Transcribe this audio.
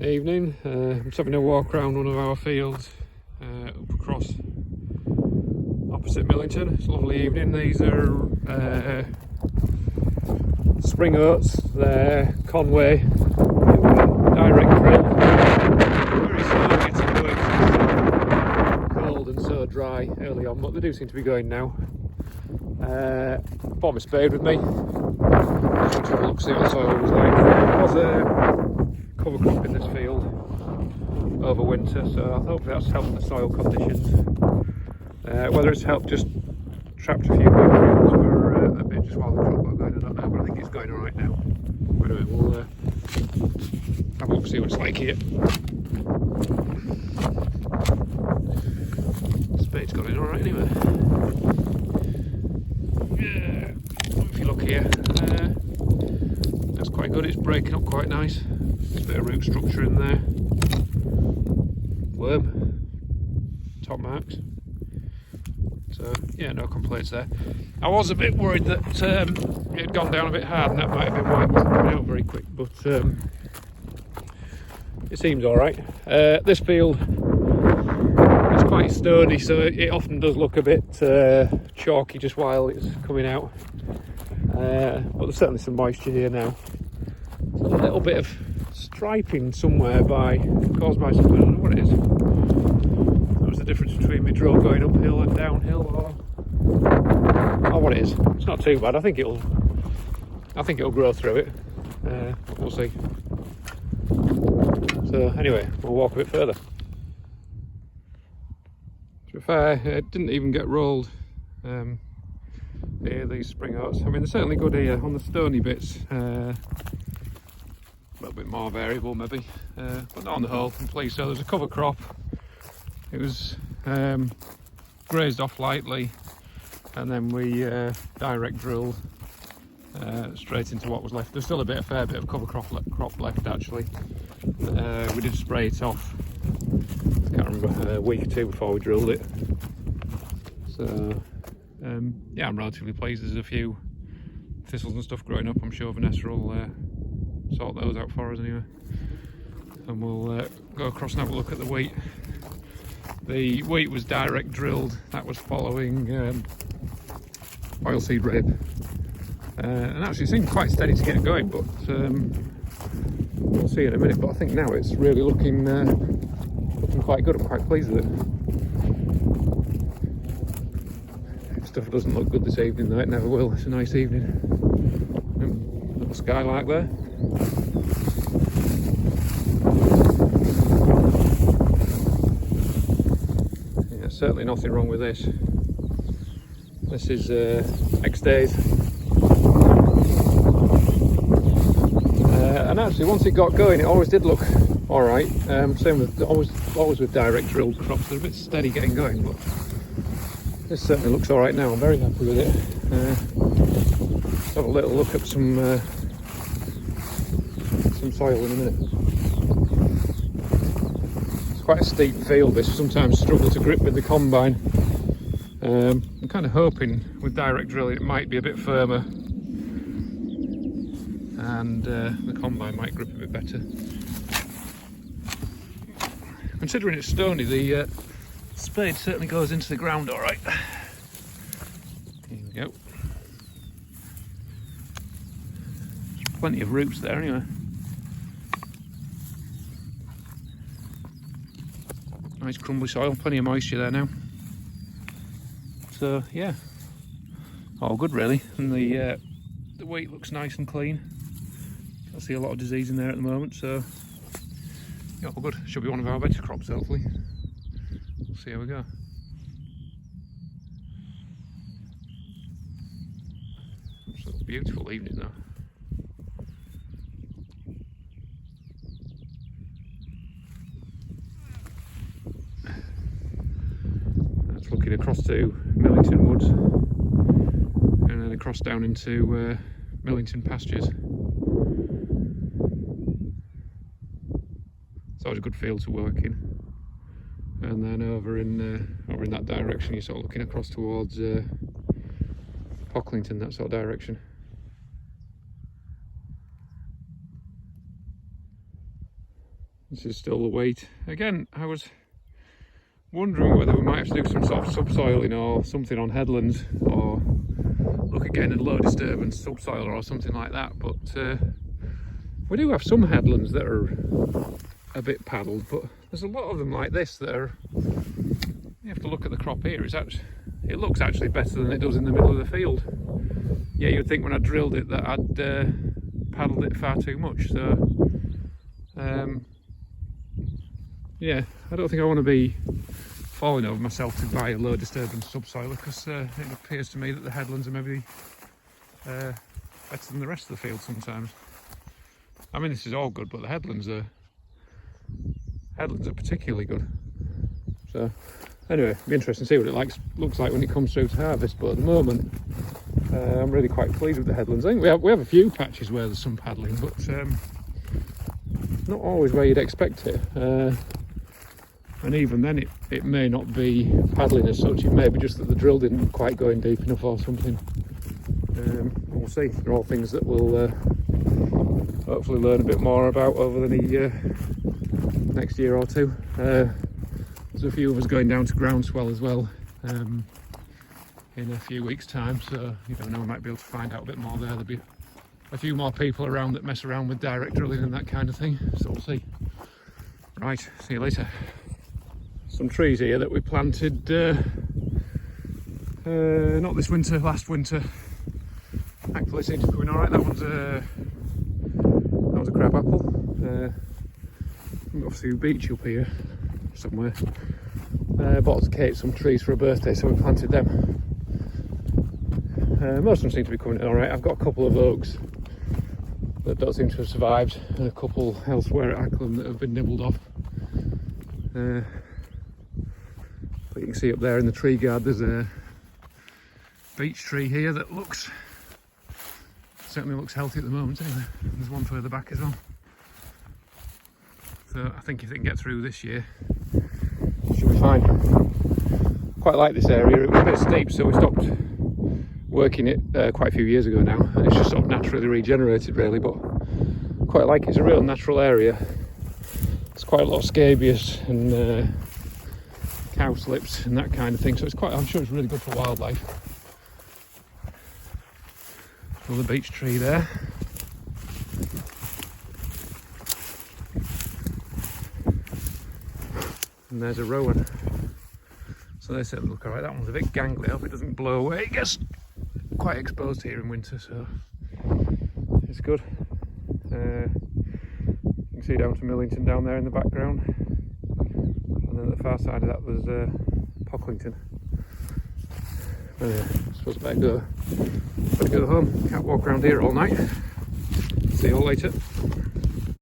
Evening. I'm just having a walk around one of our fields up across opposite Millington. It's a lovely evening. These are spring oats. They're Conway direct drill. Very slow getting going. It's cold and so dry early on, but they do seem to be going now. Bought my spade with me. Just have a look, see what the soil was like. There was a cover crop in this field over winter, so hopefully that's helped the soil conditions. Whether it's helped just trapped a few nutrients for a bit just while the crop got going, I don't know, but I think it's going alright now. Anyway, we'll have a look, see what it's like here. The spade's got in alright anyway. Yeah, if you look here, that's quite good, it's breaking up quite nice. There's a bit of root structure in there. Worm, top marks. So yeah, no complaints there. I was a bit worried that it had gone down a bit hard and that might have been why it wasn't coming out very quick, but it seems alright. This field is quite stony, so it often does look a bit chalky just while it's coming out. But there's certainly some moisture here now. A little bit of striping somewhere caused by something, I don't know what it is. That was the difference between my drill going uphill and downhill, or what it is. It's not too bad. I think it'll grow through it. We'll see. So anyway, we'll walk a bit further. To be fair, it didn't even get rolled here, these spring oats. I mean, they're certainly good here on the stony bits. A little bit more variable maybe, but not on the whole. I'm pleased. So there's a cover crop. It was grazed off lightly, and then we direct drilled straight into what was left. There's still a fair bit of cover crop left actually. We did spray it off, I can't remember, a week or two before we drilled it. So yeah, I'm relatively pleased. There's a few thistles and stuff growing up. I'm sure Vanessa will sort those out for us anyway. And we'll go across and have a look at the wheat. The wheat was direct drilled. That was following oilseed rape. And actually it seemed quite steady to get going, but we'll see in a minute. But I think now it's really looking quite good. I'm quite pleased with it. Stuff doesn't look good this evening though, it never will. It's a nice evening. Little skylight there. Yeah, certainly nothing wrong with this. This is X days. And actually once it got going it always did look alright. Same with always with direct drilled crops, they're a bit steady getting going, but this certainly looks alright now. I'm very happy with it. Let's have a little look at some soil in a minute. It's quite a steep field this, sometimes struggle to grip with the combine. I'm kind of hoping with direct drilling it might be a bit firmer and the combine might grip a bit better. Considering it's stony, the spade certainly goes into the ground alright. Here we go. There's plenty of roots there anyway. Nice crumbly soil, plenty of moisture there now. So yeah, all good really. And the wheat looks nice and clean. Can't see a lot of disease in there at the moment, so yeah, all good. Should be one of our better crops hopefully. We'll see how we go. It's a beautiful evening though. That's looking across to Millington Woods and then across down into Millington Pastures. It's always a good field to work in. And then over in that direction, you're sort of looking across towards Pocklington, that sort of direction. This is still the weight. Again, I was wondering whether we might have to do some sort of subsoiling or something on headlands, or look at getting a low disturbance subsoiler or something like that. But we do have some headlands that are a bit paddled, but there's a lot of them like this that are, you have to look at the crop here, it looks actually better than it does in the middle of the field. Yeah, you'd think when I drilled it that I'd paddled it far too much. So yeah, I don't think I want to be falling over myself to buy a low disturbance subsoiler, because it appears to me that the headlands are maybe better than the rest of the field sometimes. I mean, this is all good, but the headlands are particularly good. So anyway, it'll be interesting to see what it looks like when it comes through to harvest. But at the moment, I'm really quite pleased with the headlands. I think we have a few patches where there's some paddling, but not always where you'd expect it. And even then, it may not be paddling as such. It may be just that the drill didn't quite go in deep enough or something. We'll see. They're all things that we'll hopefully learn a bit more about over the next year or two. There's a few of us going down to groundswell as well in a few weeks' time, so you don't know, we might be able to find out a bit more there. There'll be a few more people around that mess around with direct drilling and that kind of thing, so we'll see. Right, see you later. Some trees here that we planted not this winter, last winter. Thankfully seems to be going alright. That was a crab apple. Obviously a beech up here somewhere. Bought Kate some trees for her birthday, so we planted them. Most of them seem to be coming in alright. I've got a couple of oaks that don't seem to have survived, and a couple elsewhere at Acklam that have been nibbled off. But you can see up there in the tree guard there's a beech tree here that certainly looks healthy at the moment anyway. There's one further back as well. So I think if it can get through this year, it should be fine. Quite like this area. It was a bit steep, so we stopped working it quite a few years ago now, and it's just sort of naturally regenerated really, but quite like it. It's a real natural area. There's quite a lot of scabious and cowslips and that kind of thing, so I'm sure it's really good for wildlife. Another beech tree there. And there's a rowan. So they certainly look alright. That one's a bit gangly. I hope it doesn't blow away. It gets quite exposed here in winter, so it's good. You can see down to Millington down there in the background. And then at the far side of that there's Pocklington. Anyway, I suppose I better go home. Can't walk around here all night. See you all later.